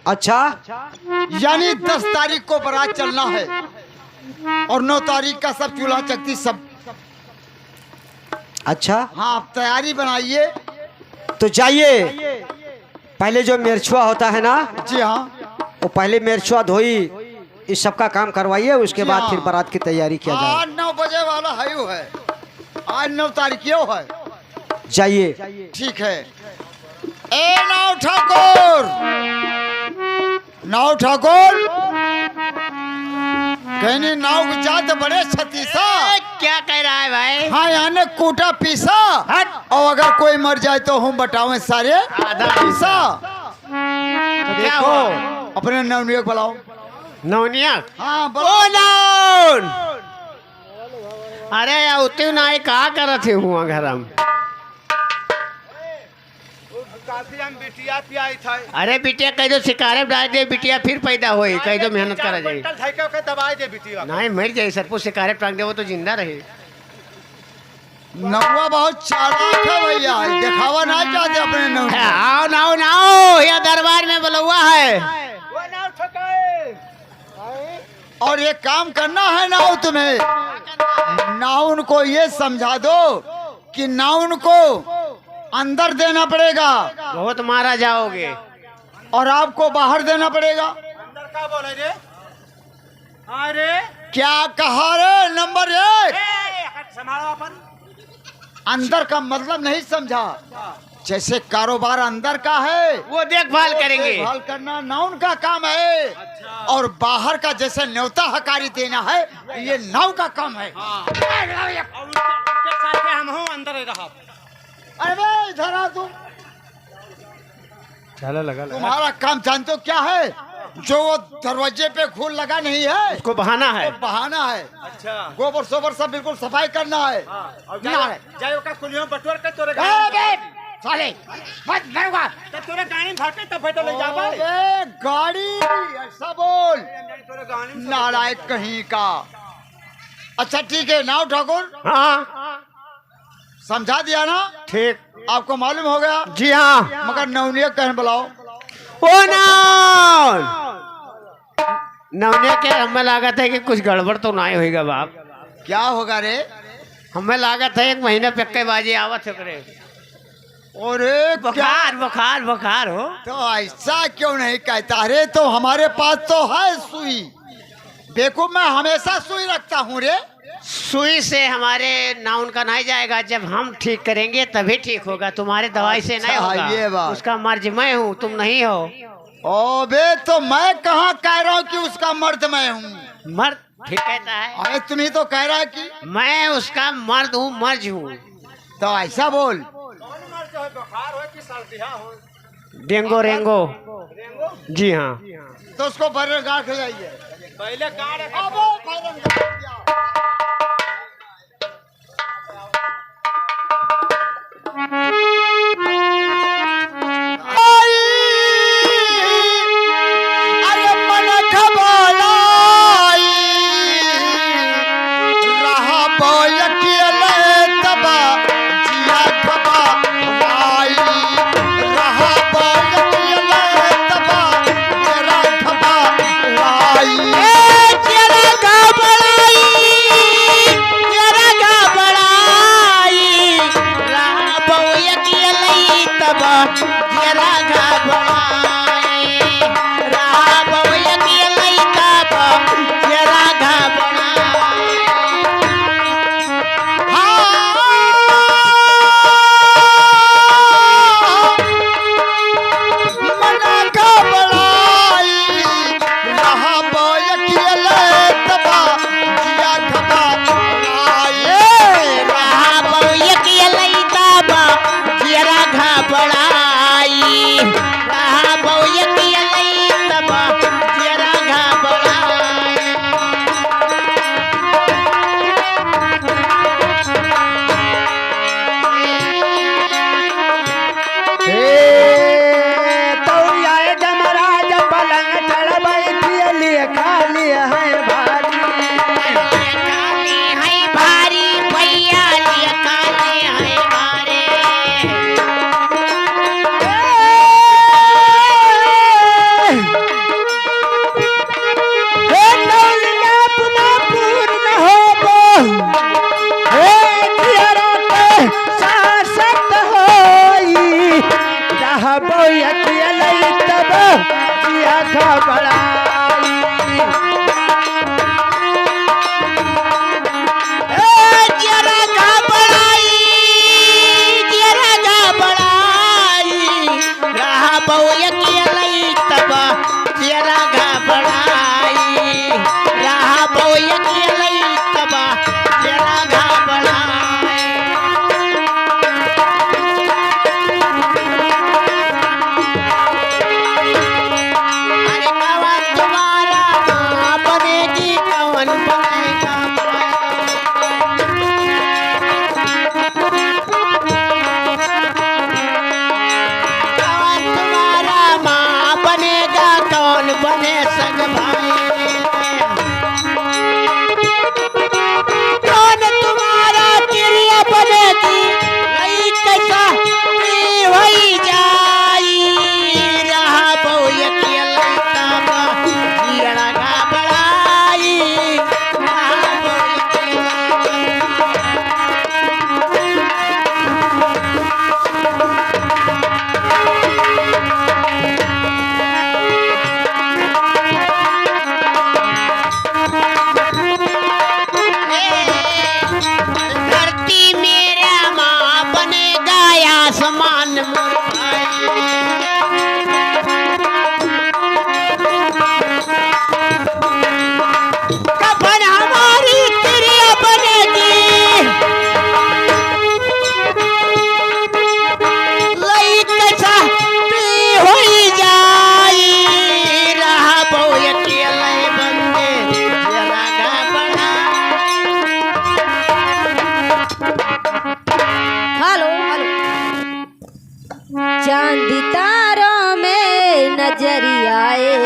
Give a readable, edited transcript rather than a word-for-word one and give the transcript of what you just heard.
अच्छा, यानी 10 तारीख को बारात चलना है और 9 तारीख का सब चूल्हा चक्की सब। अच्छा हाँ, आप तैयारी बनाइए। तो जाइए, पहले जो मेरछुआ होता है ना, जी हाँ, वो पहले मेरछुआ धोई इस सब का काम करवाइए, उसके जी बाद हाँ। फिर बारात की तैयारी किया जाए। 8-9 बजे वाला है यो है, आज 9 तारीख यो है। जाइए। ठीक है। ए नाव ठाकुर, नाव ठाकुर, कहनी नाव की जात बड़े छतीसा। क्या कह रहा है भाई? हाँ, यहाँ ने कूटा पीसा और अगर कोई मर जाए तो हम बटावे सारे आधा पीसा। तो क्या देखो, हुआ? अपने नवनिया को बुलाओ। नौनिया? हाँ ओ बोलो। नौन! अरे यार उतने ना कहा कर थे हुआ घर हम। बिटिया पियाई था। अरे बिटिया कह दो शिकारे डाल दे, बिटिया फिर पैदा होई, कह दो मेहनत करा जाए। दबाई दे बिटिया। नहीं मर जाए सरपो शिकारे टांग दे, वो तो जिंदा रहे। नौवा बहुत चालाक है भैया, दिखावा ना चाहते अपने नौनिया। आओ नाओ नाओ, यह दरबार में बुलवा है। वो नाव ठकाए। और ये काम करना है नाउ तुम्हें। नाउन को ये समझा दो कि नाउन को अंदर देना पड़ेगा बहुत मारा जाओगे। और आपको बाहर देना पड़ेगा। अंदर का बोले रे? अरे क्या कहा रे नंबर 1? संभालो अपन। अंदर का मतलब नहीं समझा। जैसे कारोबार अंदर का है, वो देखभाल करेंगे। देखभाल करना नाउन का काम है। और बाहर का जैसे न्योता हकारी देना है, ये नाव का काम है। उनके साथ में हम हूँ अंदर ही रहा। अरे इधर आ तुम। चलो लगा तुम्हारा काम जानते हो क्या है? जो वो दरवाजे पे खून लगा नहीं है, उसको बहाना है। वो बहाना है। अच्छा। गोबर सोबर सब बिल्कुल सफाई करना है। और ना है। जायो का कुलियों बटवर के तोरे ए बे, साले मत भरवा। तब तोरे गाड़ी में भागे तब बैठो ले जा भाई। अबे गाड़ी ऐसा बोल, तोरे गाड़ी में नालायक कहीं का। अच्छा ठीक है नाव ठाकुर, हाँ समझा दिया ना? ठीक। आपको मालूम हो गया? जी हाँ। मगर नवनिया कहीं बुलाओ। ओ नौन! नौने के हमें लागत है कि कुछ गड़बड़ तो नहीं होगा बाप। क्या होगा रे? हमें लागत है 1 महीने पक्के बाजी आवत है करे। और क्या? बुखार बुखार बुखार हो। तो ऐसा क्यों नहीं कहता रे? तो हमारे पास तो है सुई। देखो मैं हमेशा सुई रखता हूँ रे। सुई से हमारे नाउन का नहीं जाएगा, जब हम ठीक करेंगे तभी ठीक होगा, तुम्हारे दवाई से नहीं अच्छा, ये होगा। बात। उसका मर्ज मैं हूँ, तुम नहीं हो। ओ बे, तो मैं कहाँ कह रहा हूँ कि उसका मर्द मैं हूँ? मर्द ठीक कहता है। अरे तुम ही तो कह रहा है कि मैं उसका मर्द हूँ, मर्ज हूँ। तो ऐसा बोल। बुखार हो कि सर्दी हो? डेंगो रेंगो। जी हाँ। तो उसको बैरन गाड़ के जाइए। पहले गाड़ अब वो बैरन गाड़ दिया। अरे मन घबराई, रहा बोय अकेले तबा, जिया घबराई, रहा बोय अकेले तबा, तेरा घबराई। तेरा घबराई घबराई जरा घबराई रहा बहु अकेलाई तब जरा घबराई रहा बहु अकेलाई तब जरा घबराई अरे कवन तुम्हारा माँ बनेगी कवन बनेगा कवन तुम्हारा माँ बनेगा कौन बने सग भाई कौन तुम्हारा चिड़िया बनेगी नहीं कैसा वही जाई रहा बहु अकेला तब जियरा घबराई रहा बहु धरती मेरा माँ बनेगा आसमान कफन हमारी चिड़िया बनेगी लई कैसा हुई जाई रहा बहु अकेला बंदे जरा घबराई हेलो हेलो चांद तारों में नजरियाए